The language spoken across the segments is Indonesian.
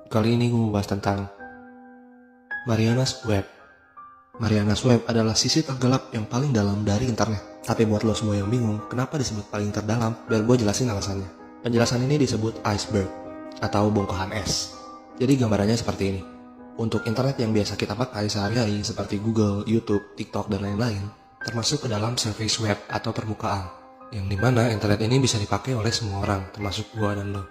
Kali ini gue mau bahas tentang Mariana's Web. Mariana's Web adalah sisi tergelap yang paling dalam dari internet. Tapi buat lo semua yang bingung, kenapa disebut paling terdalam? Biar gue jelasin alasannya. Penjelasan ini disebut iceberg atau bongkahan es. Jadi gambarannya seperti ini. Untuk internet yang biasa kita pakai sehari-hari seperti Google, YouTube, TikTok, dan lain-lain, termasuk ke dalam surface web atau permukaan, yang dimana internet ini bisa dipakai oleh semua orang, termasuk gue dan lo.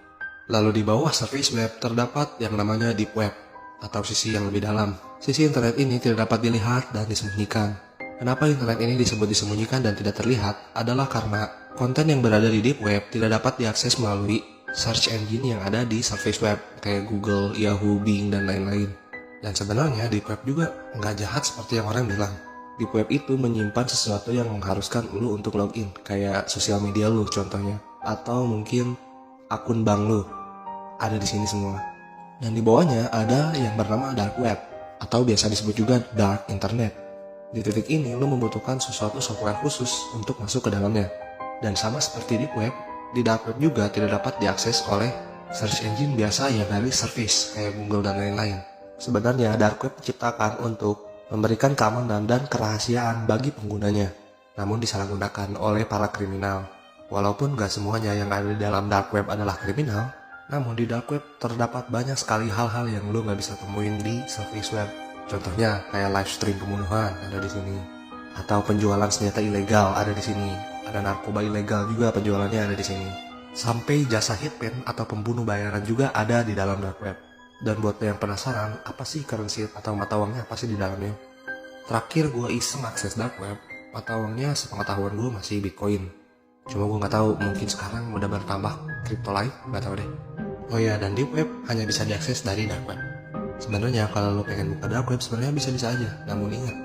Lalu di bawah surface web terdapat yang namanya deep web atau sisi yang lebih dalam. Sisi internet ini tidak dapat dilihat dan disembunyikan. Kenapa internet ini disebut disembunyikan dan tidak terlihat adalah karena konten yang berada di deep web tidak dapat diakses melalui search engine yang ada di surface web kayak Google, Yahoo, Bing, dan lain-lain. Dan sebenarnya deep web juga nggak jahat seperti yang orang bilang. Deep web itu menyimpan sesuatu yang mengharuskan lu untuk login, kayak sosial media lu contohnya, atau mungkin akun bank lu. Ada di sini semua. Dan di bawahnya ada yang bernama dark web atau biasa disebut juga dark internet. Di titik ini lo membutuhkan sesuatu software khusus untuk masuk ke dalamnya. Dan sama seperti deep web, di dark web juga tidak dapat diakses oleh search engine biasa yang dari service kayak Google dan lain-lain. Sebenarnya dark web diciptakan untuk memberikan keamanan dan kerahasiaan bagi penggunanya, namun disalahgunakan oleh para kriminal. Walaupun gak semuanya yang ada di dalam dark web adalah kriminal, namun di dark web terdapat banyak sekali hal-hal yang lo gak bisa temuin di surface web. Contohnya kayak live stream pembunuhan ada di sini, atau penjualan senjata ilegal ada di sini. Ada narkoba ilegal juga penjualannya ada di sini. Sampai jasa hitman atau pembunuh bayaran juga ada di dalam dark web. Dan buat lo yang penasaran, apa sih currency atau mata uangnya apa sih di dalamnya? Terakhir gue iseng akses dark web, mata uangnya sepengetahuan gue masih Bitcoin. Cuma gue nggak tahu, mungkin sekarang udah bertambah crypto lain, nggak tahu deh. Oh ya, dan deep web hanya bisa diakses dari dark web. Sebenarnya kalau lo pengen buka dark web sebenarnya bisa-bisa aja, namun ingat,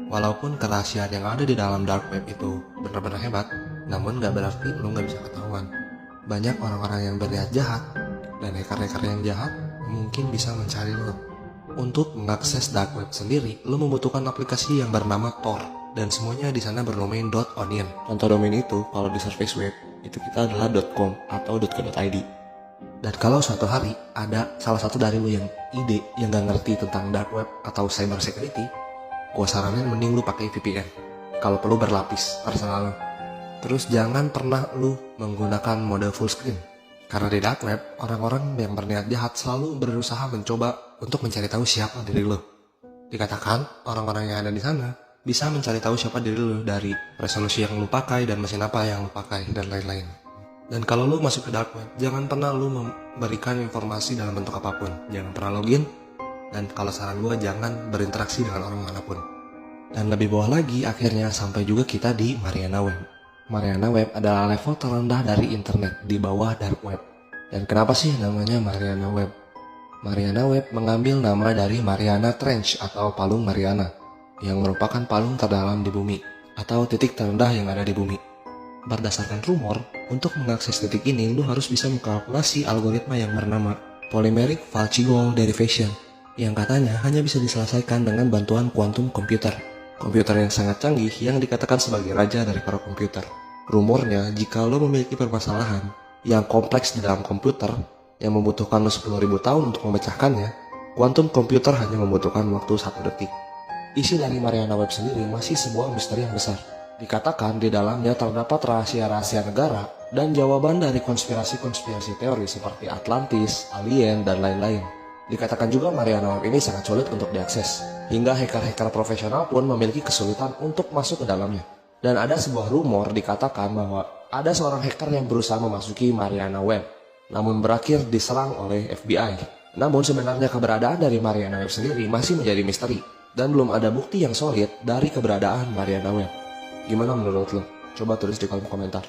walaupun kerahasiaan yang ada di dalam dark web itu benar-benar hebat, namun nggak berarti lo nggak bisa ketahuan. Banyak orang-orang yang berniat jahat dan hacker-hacker yang jahat mungkin bisa mencari lo. Untuk mengakses dark web sendiri, lo membutuhkan aplikasi yang bernama Tor. Dan semuanya di sana berdomain .onion. Contoh domain itu kalau di surface web itu kita adalah .com atau .co.id. Dan kalau suatu hari ada salah satu dari lu yang ide yang gak ngerti tentang dark web atau cyber security, gua saranin mending lu pakai VPN. Kalau perlu berlapis, terserah lu. Terus jangan pernah lu menggunakan mode full screen. Karena di dark web, orang-orang yang berniat jahat selalu berusaha mencoba untuk mencari tahu siapa diri lu. Dikatakan orang-orang yang ada di sana bisa mencari tahu siapa diri lu dari resolusi yang lu pakai dan mesin apa yang lu pakai dan lain-lain. Dan kalau lu masuk ke dark web, jangan pernah lu memberikan informasi dalam bentuk apapun. Jangan pernah login, dan kalau saran gue jangan berinteraksi dengan orang manapun. Dan lebih bawah lagi, akhirnya sampai juga kita di Mariana Web. Mariana Web adalah level terendah dari internet di bawah dark web. Dan kenapa sih namanya Mariana Web? Mariana Web mengambil nama dari Mariana Trench atau Palung Mariana, yang merupakan palung terdalam di bumi atau titik terendah yang ada di bumi. Berdasarkan rumor, untuk mengakses titik ini lu harus bisa mengkalkulasi algoritma yang bernama Polymeric Falchigol Derivation, yang katanya hanya bisa diselesaikan dengan bantuan kuantum komputer. Komputer yang sangat canggih yang dikatakan sebagai raja dari para komputer. Rumornya, jika lo memiliki permasalahan yang kompleks di dalam komputer yang membutuhkan lo 10.000 tahun untuk memecahkannya, kuantum komputer hanya membutuhkan waktu 1 detik. Isi dari Mariana Web sendiri masih sebuah misteri yang besar. Dikatakan di dalamnya terdapat rahasia-rahasia negara dan jawaban dari konspirasi-konspirasi teori seperti Atlantis, alien, dan lain-lain. Dikatakan juga Mariana Web ini sangat sulit untuk diakses, hingga hacker-hacker profesional pun memiliki kesulitan untuk masuk ke dalamnya. Dan ada sebuah rumor dikatakan bahwa ada seorang hacker yang berusaha memasuki Mariana Web, namun berakhir diserang oleh FBI. Namun sebenarnya keberadaan dari Mariana Web sendiri masih menjadi misteri, dan belum ada bukti yang solid dari keberadaan Mariana Web. Gimana menurut lo? Coba tulis di kolom komentar.